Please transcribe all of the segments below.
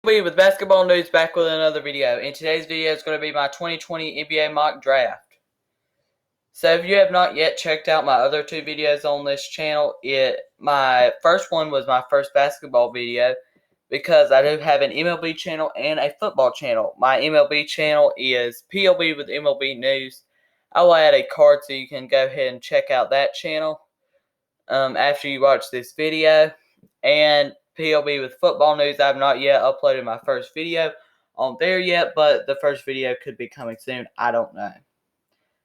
With basketball news, back with another video. In today's video is going to be my 2020 NBA mock draft. So if you have not yet checked out my other two videos on this channel, my first one was my first basketball video because I do have an MLB channel and a football channel. My MLB channel is PLB with MLB news. I will add a card so you can go ahead and check out that channel after you watch this video. And PLB with football news, I have not yet uploaded my first video on there yet, but the first video could be coming soon. I don't know.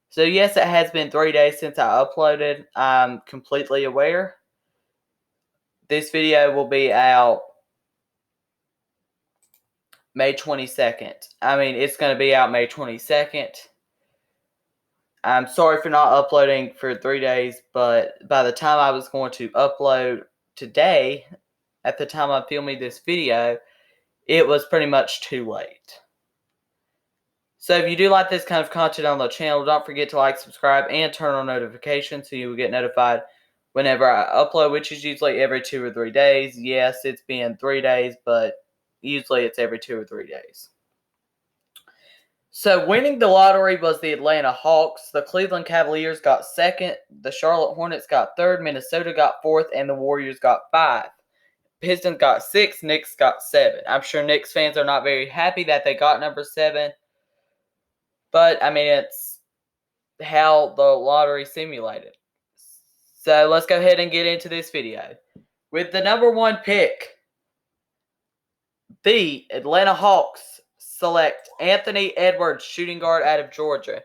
So yes, it has been 3 days since I uploaded. I'm completely aware. This video will be out May 22nd. It's going to be out May 22nd. I'm sorry for not uploading for 3 days, but by the time I was going to upload today, at the time I'm filming this video, it was pretty much too late. So if you do like this kind of content on the channel, don't forget to like, subscribe, and turn on notifications so you will get notified whenever I upload, which is usually every 2 or 3 days. Yes, it's been 3 days, but usually it's every 2 or 3 days. So winning the lottery was the Atlanta Hawks. The Cleveland Cavaliers got second. The Charlotte Hornets got third. Minnesota got fourth. And the Warriors got 5. Pistons got 6. Knicks got 7. I'm sure Knicks fans are not very happy that they got number 7. But, it's how the lottery simulated. So, let's go ahead and get into this video. With the number 1 pick, the Atlanta Hawks select Anthony Edwards, shooting guard out of Georgia.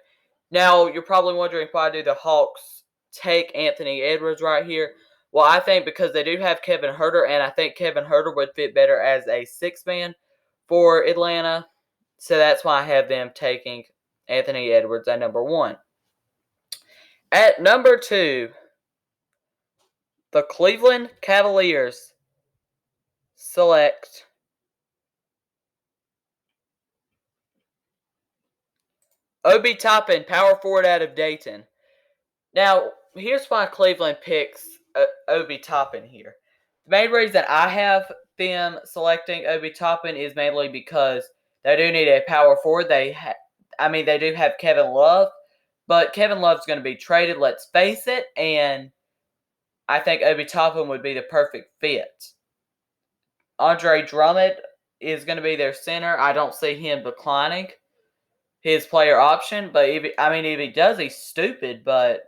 Now, you're probably wondering, why do the Hawks take Anthony Edwards right here? Well, I think because they do have Kevin Huerter, and I think Kevin Huerter would fit better as a 6-man for Atlanta. So that's why I have them taking Anthony Edwards at number 1. At number 2, the Cleveland Cavaliers select Obi Toppin, power forward out of Dayton. Now, here's why Cleveland picks Obi Toppin here. The main reason I have them selecting Obi Toppin is mainly because they do need a power forward. They do have Kevin Love, but Kevin Love's going to be traded, let's face it, and I think Obi Toppin would be the perfect fit. Andre Drummond is going to be their center. I don't see him declining his player option, but if he does, he's stupid, but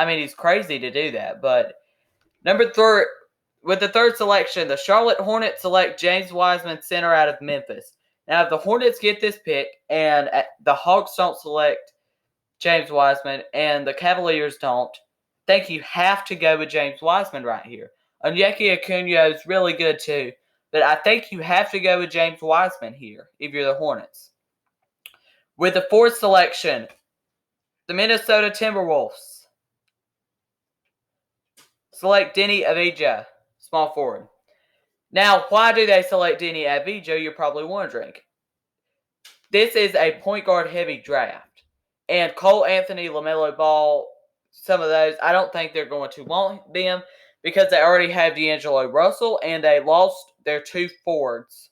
he's crazy to do that. But number 3, with the 3rd selection, the Charlotte Hornets select James Wiseman, center out of Memphis. Now, if the Hornets get this pick and the Hawks don't select James Wiseman and the Cavaliers don't, I think you have to go with James Wiseman right here. Onyeka Okongwu is really good too, but I think you have to go with James Wiseman here if you're the Hornets. With the 4th selection, the Minnesota Timberwolves select Denny Avdija, small forward. Now, why do they select Denny Avdija, you're probably wondering. This is a point guard heavy draft. And Cole Anthony, LaMelo Ball, some of those, I don't think they're going to want them because they already have D'Angelo Russell and they lost their 2 forwards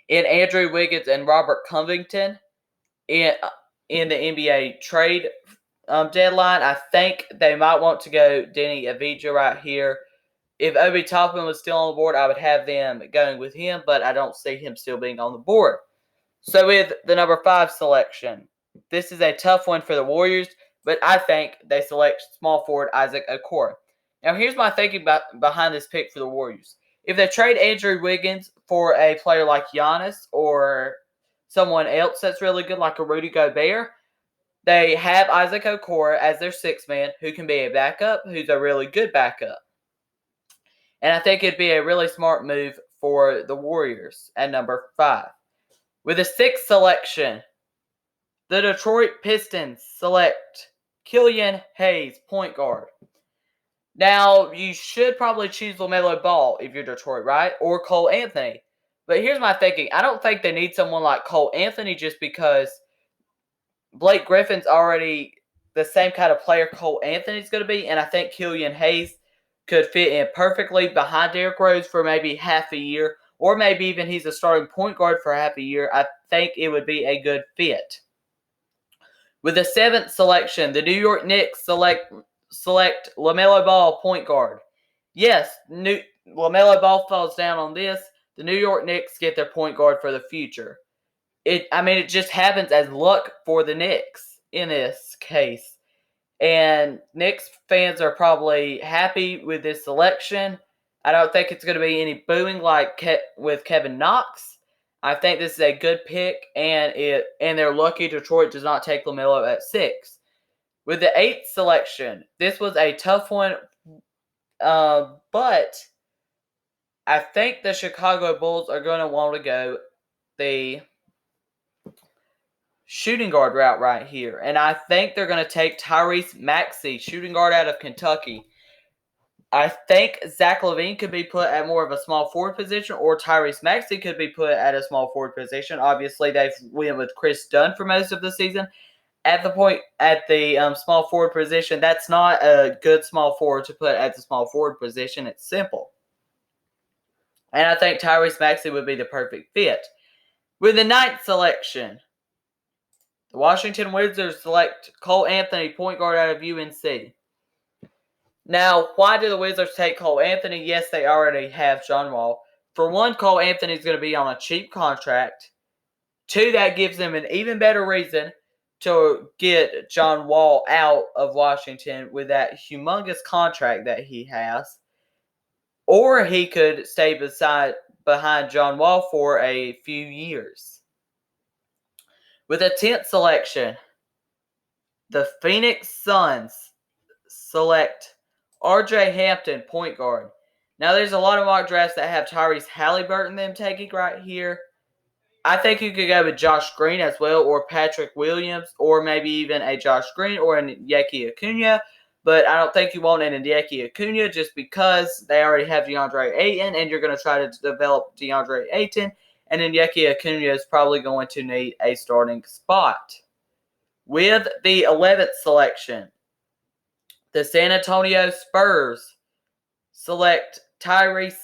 in Andrew Wiggins and Robert Covington in the NBA trade deadline. I think they might want to go Denny Avdija right here. If Obi Toppin was still on the board, I would have them going with him, but I don't see him still being on the board. So with the number 5 selection, this is a tough one for the Warriors, but I think they select small forward Isaac Okoro. Now here's my thinking behind this pick for the Warriors. If they trade Andrew Wiggins for a player like Giannis or someone else that's really good like a Rudy Gobert, they have Isaac Okoro as their 6-man who can be a backup, who's a really good backup. And I think it'd be a really smart move for the Warriors at number 5. With the 6th selection, the Detroit Pistons select Killian Hayes, point guard. Now, you should probably choose LaMelo Ball if you're Detroit, right? Or Cole Anthony. But here's my thinking. I don't think they need someone like Cole Anthony just because Blake Griffin's already the same kind of player Cole Anthony's going to be. And I think Killian Hayes could fit in perfectly behind Derrick Rose for maybe half a year or maybe even he's a starting point guard for half a year, I think it would be a good fit. With the 7th selection, the New York Knicks select LaMelo Ball, point guard. Yes, LaMelo Ball falls down on this. The New York Knicks get their point guard for the future. It just happens as luck for the Knicks in this case. And Knicks fans are probably happy with this selection. I don't think it's going to be any booing like with Kevin Knox. I think this is a good pick, and they're lucky Detroit does not take LaMelo at 6. With the 8th selection, this was a tough one, but I think the Chicago Bulls are going to want to go the shooting guard route right here. And I think they're going to take Tyrese Maxey, shooting guard out of Kentucky. I think Zach LaVine could be put at more of a small forward position, or Tyrese Maxey could be put at a small forward position. Obviously, they've went with Chris Dunn for most of the season. At the small forward position, that's not a good small forward to put at the small forward position. It's simple. And I think Tyrese Maxey would be the perfect fit. With the 9th selection, the Washington Wizards select Cole Anthony, point guard out of UNC. Now, why do the Wizards take Cole Anthony? Yes, they already have John Wall. For one, Cole Anthony is going to be on a cheap contract. 2, that gives them an even better reason to get John Wall out of Washington with that humongous contract that he has. Or he could stay behind John Wall for a few years. With the 10th selection, the Phoenix Suns select RJ Hampton, point guard. Now, there's a lot of mock drafts that have Tyrese Halliburton them taking right here. I think you could go with Josh Green as well, or Patrick Williams, or maybe even a Josh Green or a Onyeka Okongwu. But I don't think you want an Onyeka Okongwu just because they already have DeAndre Ayton, and you're going to try to develop DeAndre Ayton, and Onyeka Okongwu is probably going to need a starting spot. With the 11th selection, the San Antonio Spurs select Tyrese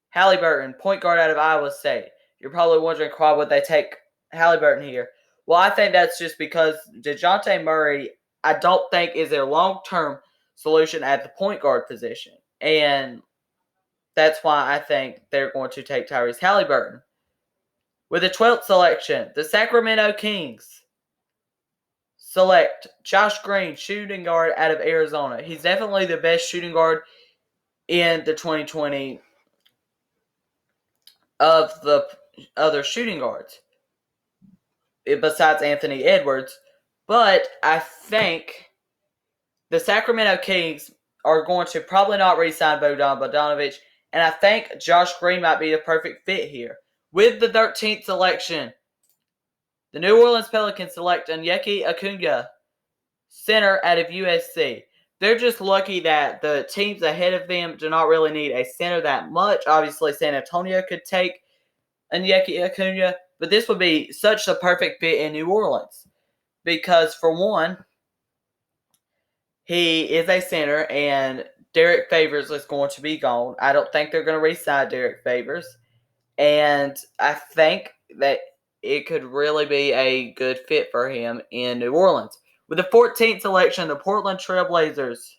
Halliburton, point guard out of Iowa State. You're probably wondering why would they take Halliburton here. Well, I think that's just because DeJounte Murray, I don't think, is their long-term solution at the point guard position. And that's why I think they're going to take Tyrese Halliburton. With the 12th selection, the Sacramento Kings select Josh Green, shooting guard out of Arizona. He's definitely the best shooting guard in the 2020 of the other shooting guards, besides Anthony Edwards. But I think the Sacramento Kings are going to probably not re-sign Bogdan Bogdanovic, and I think Josh Green might be the perfect fit here. With the 13th selection, the New Orleans Pelicans select Onyeka Okongwu, center out of USC. They're just lucky that the teams ahead of them do not really need a center that much. Obviously, San Antonio could take Onyeka Okongwu, but this would be such a perfect fit in New Orleans because, for one, he is a center, and Derek Favors is going to be gone. I don't think they're going to re-sign Derek Favors, and I think that it could really be a good fit for him in New Orleans. With the 14th selection, the Portland Trail Blazers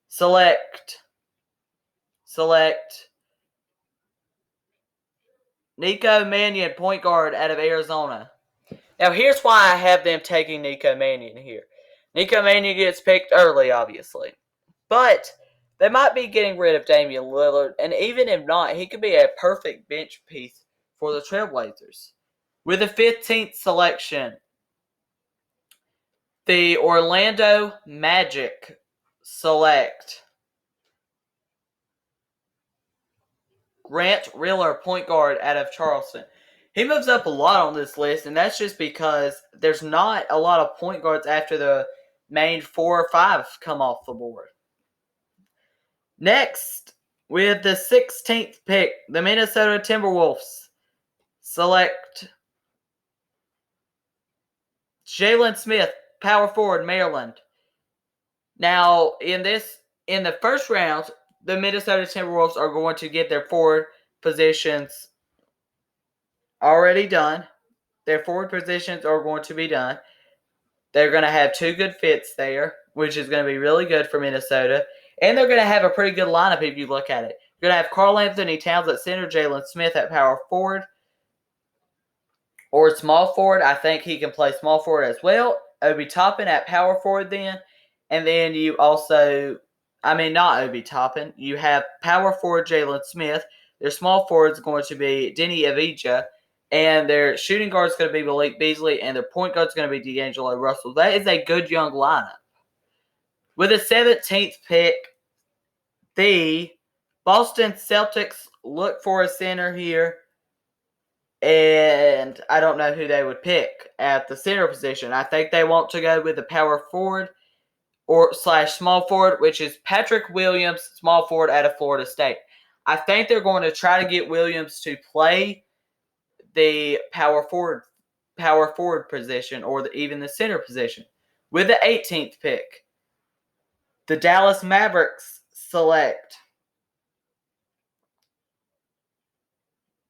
select Nico Mannion, point guard out of Arizona. Now, here's why I have them taking Nico Mannion here. Nico Mannion gets picked early, obviously. But they might be getting rid of Damian Lillard, and even if not, he could be a perfect bench piece for the Trailblazers. With the 15th selection, the Orlando Magic select Grant Riller, point guard out of Charleston. He moves up a lot on this list, and that's just because there's not a lot of point guards after the main 4 or 5 come off the board. Next, with the 16th pick, the Minnesota Timberwolves select Jalen Smith, power forward, Maryland. Now, in the first round, the Minnesota Timberwolves are going to get their forward positions already done. Their forward positions are going to be done. They're going to have 2 good fits there, which is going to be really good for Minnesota. And they're going to have a pretty good lineup if you look at it. You're going to have Karl Anthony Towns at center, Jalen Smith at power forward, or small forward. I think he can play small forward as well. Obi Toppin at power forward then. And then you also, not Obi Toppin. You have power forward Jalen Smith. Their small forward is going to be Denny Avija. And their shooting guard is going to be Malik Beasley. And their point guard is going to be D'Angelo Russell. That is a good young lineup. With the 17th pick, the Boston Celtics look for a center here. And I don't know who they would pick at the center position. I think they want to go with the power forward or / small forward, which is Patrick Williams, small forward out of Florida State. I think they're going to try to get Williams to play the power forward position or even the center position. With the 18th pick, the Dallas Mavericks select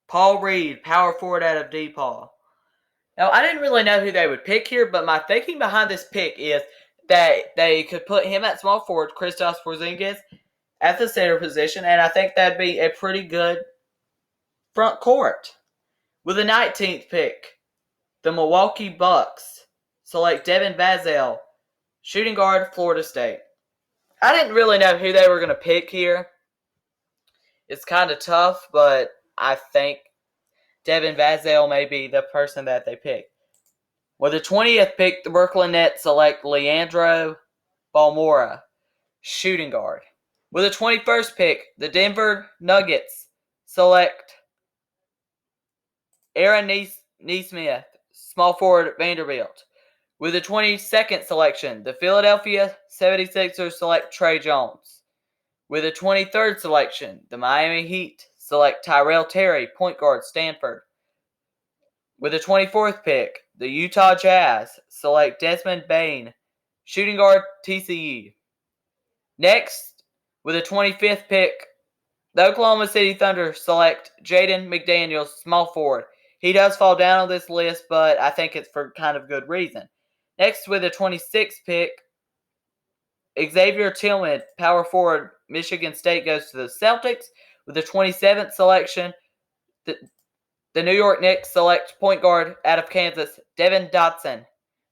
Paul Reed, power forward out of DePaul. Now, I didn't really know who they would pick here, but my thinking behind this pick is that they could put him at small forward, Kristaps Porzingis at the center position, and I think that'd be a pretty good front court. With the 19th pick, the Milwaukee Bucks select Devin Vassell, shooting guard, Florida State. I didn't really know who they were going to pick here. It's kind of tough, but I think Devin Vassell may be the person that they pick. With the 20th pick, the Brooklyn Nets select Leandro Balmora, shooting guard. With the 21st pick, the Denver Nuggets select Aaron Nesmith, small forward, Vanderbilt. With the 22nd selection, the Philadelphia 76ers select Trey Jones. With the 23rd selection, the Miami Heat select Tyrell Terry, point guard, Stanford. With the 24th pick, the Utah Jazz select Desmond Bane, shooting guard, TCU. Next, with the 25th pick, the Oklahoma City Thunder select Jaden McDaniels, small forward. He does fall down on this list, but I think it's for kind of good reason. Next, with the 26th pick, Xavier Tillman, power forward, Michigan State, goes to the Celtics. With the 27th selection, the New York Knicks select point guard out of Kansas, Devin Dotson.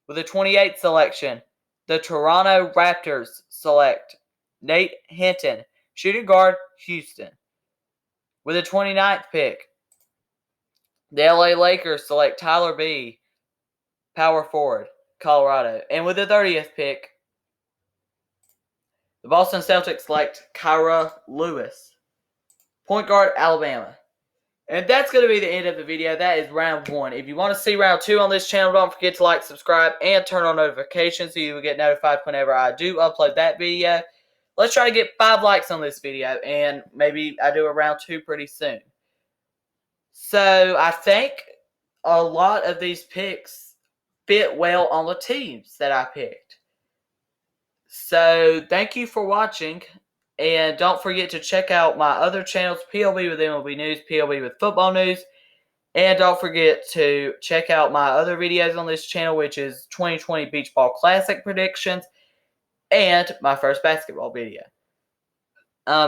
With the 28th selection, the Toronto Raptors select Nate Hinton, shooting guard, Houston. With the 29th pick, the LA Lakers select Tyler B., power forward, Colorado. And with the 30th pick, the Boston Celtics select Kyra Lewis, point guard, Alabama. And that's going to be the end of the video. That is round 1. If you want to see round 2 on this channel, don't forget to like, subscribe, and turn on notifications so you will get notified whenever I do upload that video. Let's try to get 5 likes on this video, and maybe I do a round 2 pretty soon. So I think a lot of these picks fit well on the teams that I picked. So thank you for watching. And don't forget to check out my other channels, PLB with MLB News, PLB with Football News. And don't forget to check out my other videos on this channel, which is 2020 Beach Ball Classic predictions and my first basketball video.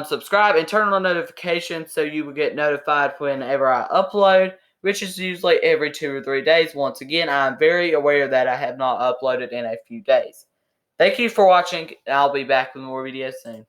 Subscribe and turn on notifications so you will get notified whenever I upload, which is usually every 2 or 3 days. Once again, I'm very aware that I have not uploaded in a few days. Thank you for watching, and I'll be back with more videos soon.